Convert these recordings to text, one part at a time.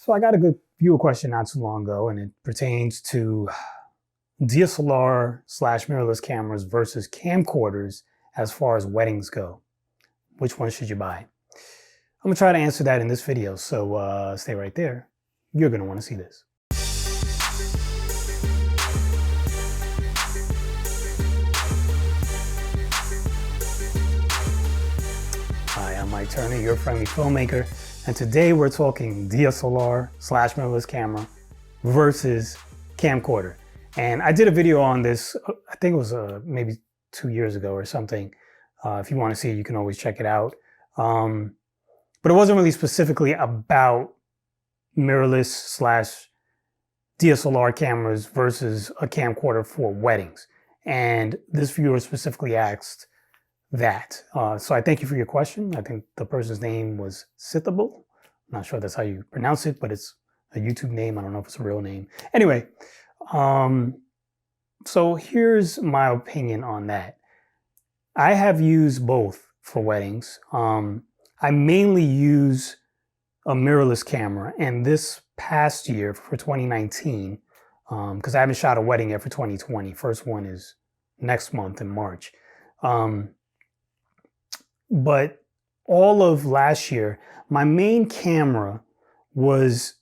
So I got a good viewer question not too long ago, and it pertains to DSLR/mirrorless cameras versus camcorders as far as weddings go. Which one should you buy? I'm gonna try to answer that in this video, so stay right there. You're gonna want to see this. Hi, I'm Mike Turner, your friendly filmmaker, and today we're talking DSLR/mirrorless camera versus camcorder. And I did a video on this, I think it was maybe 2 years ago or something. If you want to see it, you can always check it out. But it wasn't really specifically about mirrorless/DSLR cameras versus a camcorder for weddings. And this viewer specifically asked that. So I thank you for your question. I think the person's name was Sithable. I'm not sure that's how you pronounce it, but it's a YouTube name. I don't know if it's a real name. Anyway, so here's my opinion on that. I have used both for weddings. I mainly use a mirrorless camera, and this past year for 2019, because I haven't shot a wedding yet for 2020. First one is next month in March. But all of last year, my main camera was,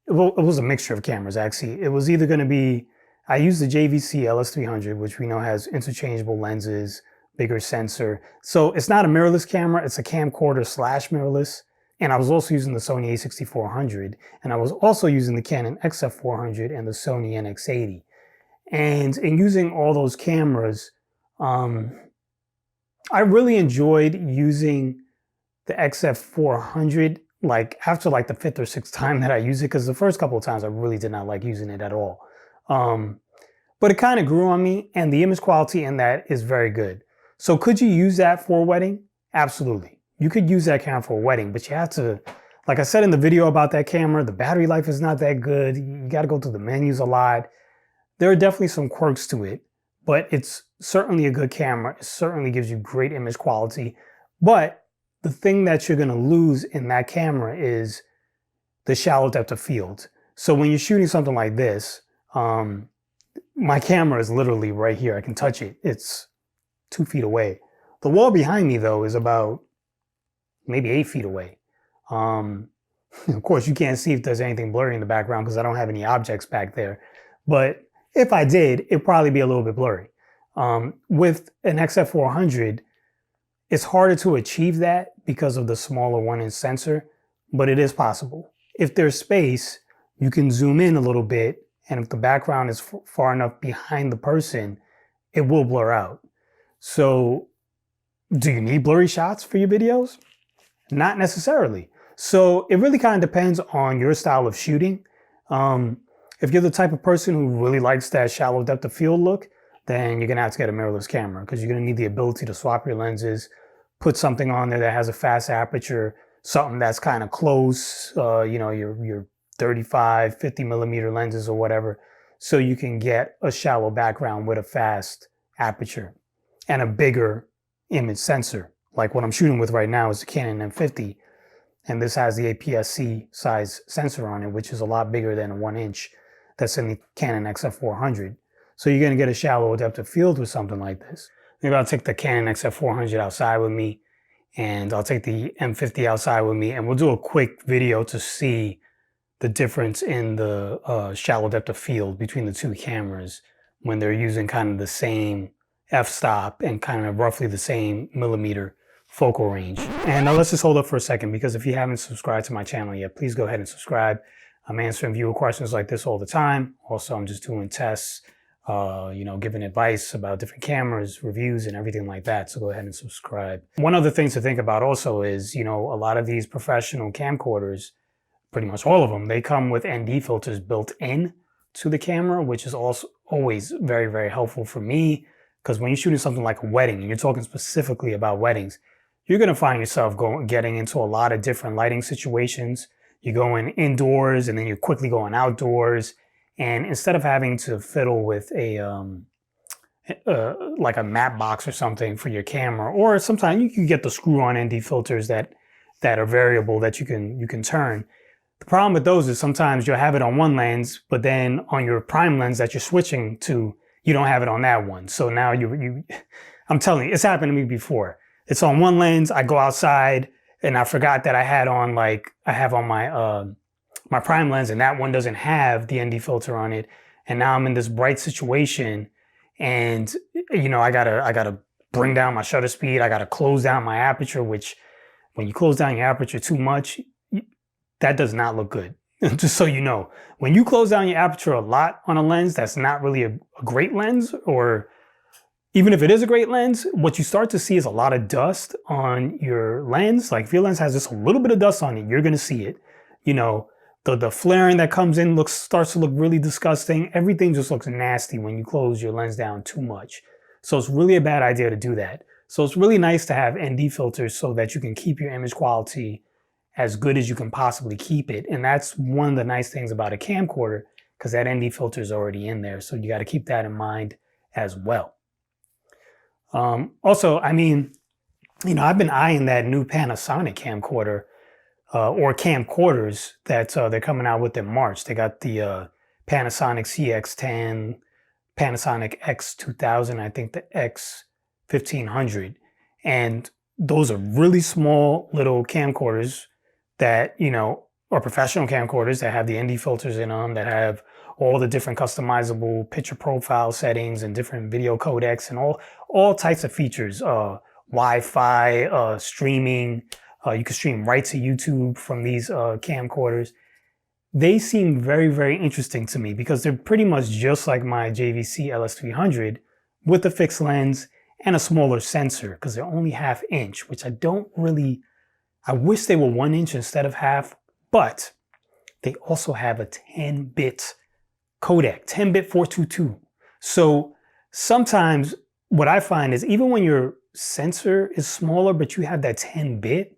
well, it was a mixture of cameras actually. It was either going to be, I used the JVC LS300, which we know has interchangeable lenses, bigger sensor. So it's not a mirrorless camera, it's a camcorder/mirrorless. And I was also using the Sony a6400, and I was also using the Canon XF400 and the Sony NX80. And in using all those cameras, I really enjoyed using the XF400, like after like the 5th or 6th time that I used it, because the first couple of times I really did not like using it at all. But it kind of grew on me, and the image quality in that is very good. So could you use that for a wedding? Absolutely. You could use that camera for a wedding, but you have to, like I said in the video about that camera, the battery life is not that good. You got to go through the menus a lot. There are definitely some quirks to it, but it's certainly a good camera. It certainly gives you great image quality. But the thing that you're going to lose in that camera is the shallow depth of field. So when you're shooting something like this, my camera is literally right here. I can touch it. It's 2 feet away. The wall behind me, though, is about maybe 8 feet away. Of course, you can't see if there's anything blurry in the background because I don't have any objects back there. But if I did, it'd probably be a little bit blurry. With an XF400, it's harder to achieve that because of the smaller 1-inch sensor, but it is possible. If there's space, you can zoom in a little bit, and if the background is far enough behind the person, it will blur out. So do you need blurry shots for your videos? Not necessarily. So it really kind of depends on your style of shooting. If you're the type of person who really likes that shallow depth of field look, then you're going to have to get a mirrorless camera because you're going to need the ability to swap your lenses, put something on there that has a fast aperture, something that's kind of close, your 35, 50 millimeter lenses or whatever, so you can get a shallow background with a fast aperture and a bigger image sensor. Like what I'm shooting with right now is the Canon M50, and this has the APS-C size sensor on it, which is a lot bigger than a 1-inch that's in the Canon XF400. So you're going to get a shallow depth of field with something like this. Maybe I'll take the Canon XF400 outside with me, and I'll take the M50 outside with me, and we'll do a quick video to see the difference in the shallow depth of field between the two cameras when they're using kind of the same f-stop and kind of roughly the same millimeter focal range. And now let's just hold up for a second, because if you haven't subscribed to my channel yet, please go ahead and subscribe. I'm answering viewer questions like this all the time. Also, I'm just doing tests, giving advice about different cameras, reviews, and everything like that. So go ahead and subscribe. One other thing to think about also is, a lot of these professional camcorders, pretty much all of them, they come with ND filters built in to the camera, which is also always very, very helpful for me. Because when you're shooting something like a wedding, and you're talking specifically about weddings, you're going to find yourself getting into a lot of different lighting situations. You're going indoors, and then you're quickly going outdoors. And instead of having to fiddle with a like a matte box or something for your camera, or sometimes you can get the screw-on ND filters that are variable that you can turn. The problem with those is sometimes you'll have it on one lens, but then on your prime lens that you're switching to, you don't have it on that one. So now I'm telling you, it's happened to me before. It's on one lens, I go outside and I forgot that I have on my prime lens, and that one doesn't have the ND filter on it. And now I'm in this bright situation, and I gotta bring down my shutter speed. I gotta close down my aperture, which when you close down your aperture too much, that does not look good. Just so you know, when you close down your aperture a lot on a lens that's not really a great lens, or even if it is a great lens, what you start to see is a lot of dust on your lens. Like if your lens has just a little bit of dust on it, you're gonna see it. The flaring that comes in starts to look really disgusting. Everything just looks nasty when you close your lens down too much. So it's really a bad idea to do that. So it's really nice to have ND filters so that you can keep your image quality as good as you can possibly keep it. And that's one of the nice things about a camcorder, because that ND filter is already in there. So you got to keep that in mind as well. Also, I've been eyeing that new Panasonic camcorder, or camcorders that they're coming out with in March. They got the Panasonic CX10, Panasonic X2000, I think the X1500. And those are really small little camcorders that, are professional camcorders that have the ND filters in them, that have all the different customizable picture profile settings and different video codecs and all types of features, Wi-Fi, streaming. You can stream right to YouTube from these camcorders. They seem very, very interesting to me because they're pretty much just like my JVC LS300 with a fixed lens and a smaller sensor, because they're only 1/2 inch, which I wish they were 1 inch instead of half, but they also have a 10-bit codec, 10-bit 422. So sometimes what I find is even when your sensor is smaller, but you have that 10-bit,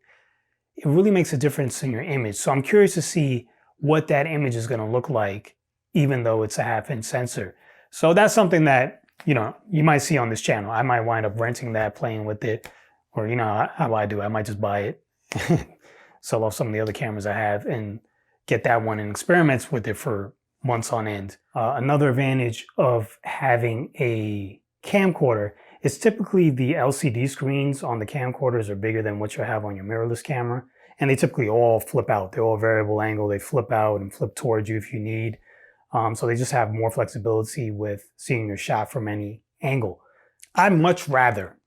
it really makes a difference in your image. So I'm curious to see what that image is going to look like, even though it's a 1/2 inch sensor. So that's something that, you might see on this channel. I might wind up renting that, playing with it, or, how I do. I might just buy it, sell off some of the other cameras I have and get that one and experiment with it for months on end. Another advantage of having a camcorder is typically the LCD screens on the camcorders are bigger than what you have on your mirrorless camera. And they typically all flip out. They're all variable angle. They flip out and flip towards you if you need. So they just have more flexibility with seeing your shot from any angle. I'd much rather,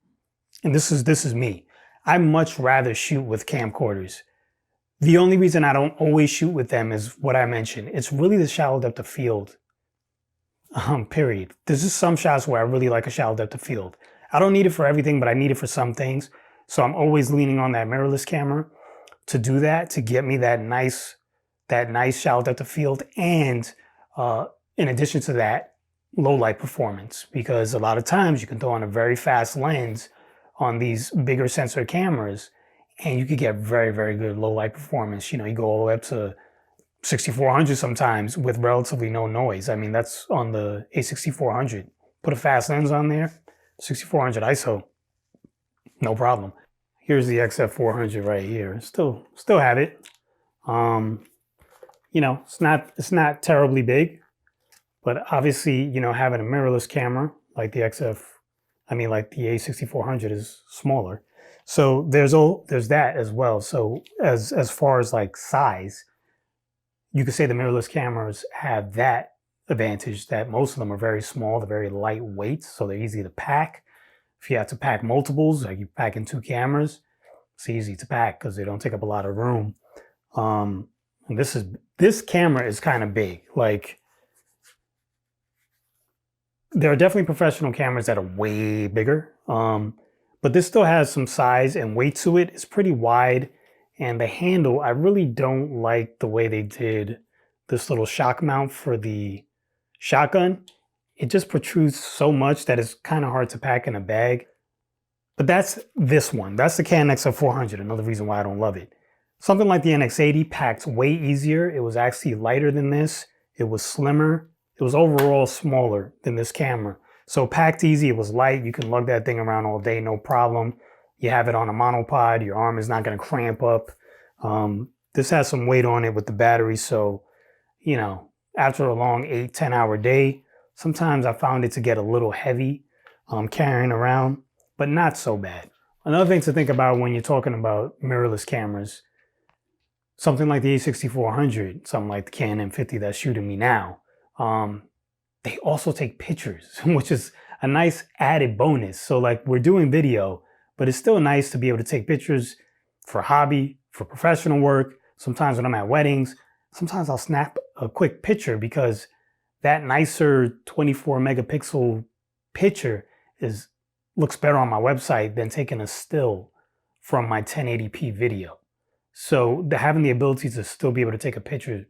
and this is me, I'd much rather shoot with camcorders. The only reason I don't always shoot with them is what I mentioned. It's really the shallow depth of field, period. There's just some shots where I really like a shallow depth of field. I don't need it for everything, but I need it for some things. So I'm always leaning on that mirrorless camera to do that, to get me that nice shallow depth of field. And in addition to that, low light performance, because a lot of times you can throw on a very fast lens on these bigger sensor cameras and you could get very, very good low light performance. You go all the way up to 6400 sometimes with relatively no noise. I mean, that's on the A6400. Put a fast lens on there, 6400 ISO, no problem. Here's the XF400 right here. Still have it. It's not terribly big, but obviously, having a mirrorless camera like the like the A6400 is smaller. So there's that as well. So as far as like size, you could say the mirrorless cameras have that advantage, that most of them are very small, they're very lightweight, so they're easy to pack. If you have to pack multiples, like you pack in 2 cameras, it's easy to pack because they don't take up a lot of room. And this camera is kind of big. Like, there are definitely professional cameras that are way bigger, but this still has some size and weight to it. It's pretty wide, and the handle, I really don't like the way they did this little shock mount for the shotgun. It just protrudes so much that it's kind of hard to pack in a bag. But that's this one. That's the Canon XF400, another reason why I don't love it. Something like the NX80 packed way easier. It was actually lighter than this. It was slimmer. It was overall smaller than this camera. So packed easy, it was light. You can lug that thing around all day, no problem. You have it on a monopod. Your arm is not going to cramp up. This has some weight on it with the battery, so, you know, after a long 8-10 hour day, sometimes I found it to get a little heavy carrying around, but not so bad. Another thing to think about when you're talking about mirrorless cameras, something like the A6400, something like the Canon M50 that's shooting me now, they also take pictures, which is a nice added bonus. So like we're doing video, but it's still nice to be able to take pictures for hobby, for professional work. Sometimes when I'm at weddings, sometimes I'll snap a quick picture because that nicer 24 megapixel picture looks better on my website than taking a still from my 1080p video. So having the ability to still be able to take a picture,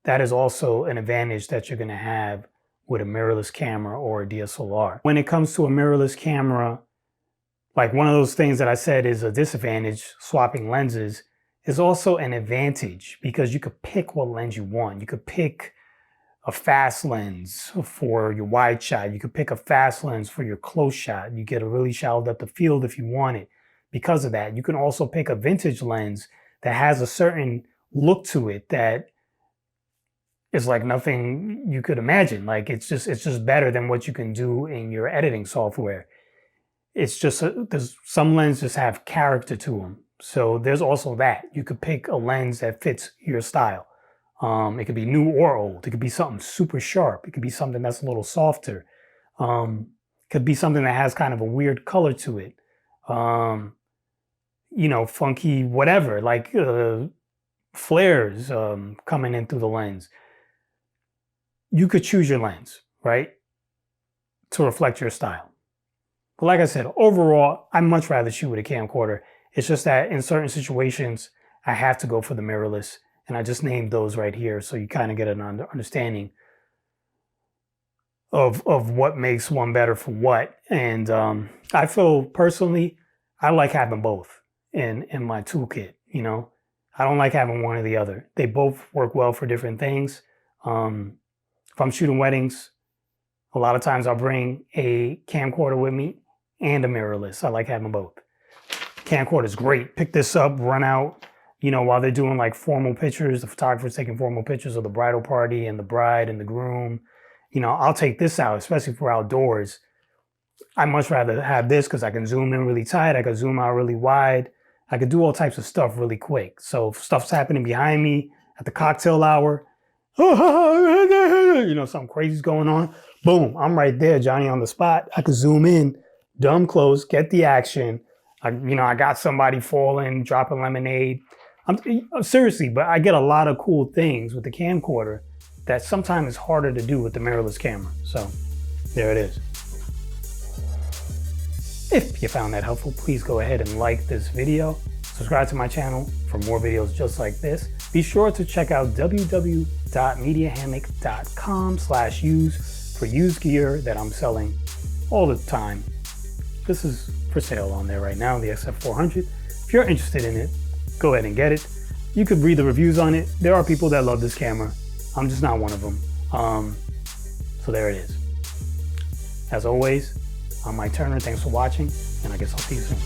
that is also an advantage that you're going to have with a mirrorless camera or a DSLR. When it comes to a mirrorless camera, like one of those things that I said is a disadvantage, swapping lenses, is also an advantage because you could pick what lens you want. You could pick a fast lens for your wide shot. You could pick a fast lens for your close shot. You get a really shallow depth of field if you want it. Because of that, you can also pick a vintage lens that has a certain look to it that is like nothing you could imagine. Like it's just better than what you can do in your editing software. It's just, there's some lenses just have character to them. So there's also that. You could pick a lens that fits your style. It could be new or old. It could be something super sharp. It could be something that's a little softer. It could be something that has kind of a weird color to it. You know, funky, whatever, like flares coming in through the lens. You could choose your lens, right, to reflect your style. But like I said, overall, I'd much rather shoot with a camcorder. It's just that in certain situations, I have to go for the mirrorless. And I just named those right here so you kind of get an understanding of what makes one better for what. And I feel personally, I like having both in my toolkit, you know. I don't like having one or the other. They both work well for different things. If I'm shooting weddings, a lot of times I'll bring a camcorder with me and a mirrorless. I like having both. Camcorder is great. Pick this up, run out, you know, while they're doing like formal pictures, the photographer's taking formal pictures of the bridal party and the bride and the groom. You know, I'll take this out, especially for outdoors. I much rather have this because I can zoom in really tight. I can zoom out really wide. I could do all types of stuff really quick. So if stuff's happening behind me at the cocktail hour, you know, something crazy's going on, boom, I'm right there, Johnny on the spot. I could zoom in, dumb close, get the action. I got somebody falling, dropping lemonade. Seriously, but I get a lot of cool things with the camcorder that sometimes is harder to do with the mirrorless camera. So there it is. If you found that helpful, please go ahead and like this video. Subscribe to my channel for more videos just like this. Be sure to check out www.mediahammock.com/use for used gear that I'm selling all the time. This is for sale on there right now, the XF400. If you're interested in it, go ahead and get it. You could read the reviews on it. There are people that love this camera. I'm just not one of them. So there it is. As always, I'm Mike Turner. Thanks for watching, and I guess I'll see you soon.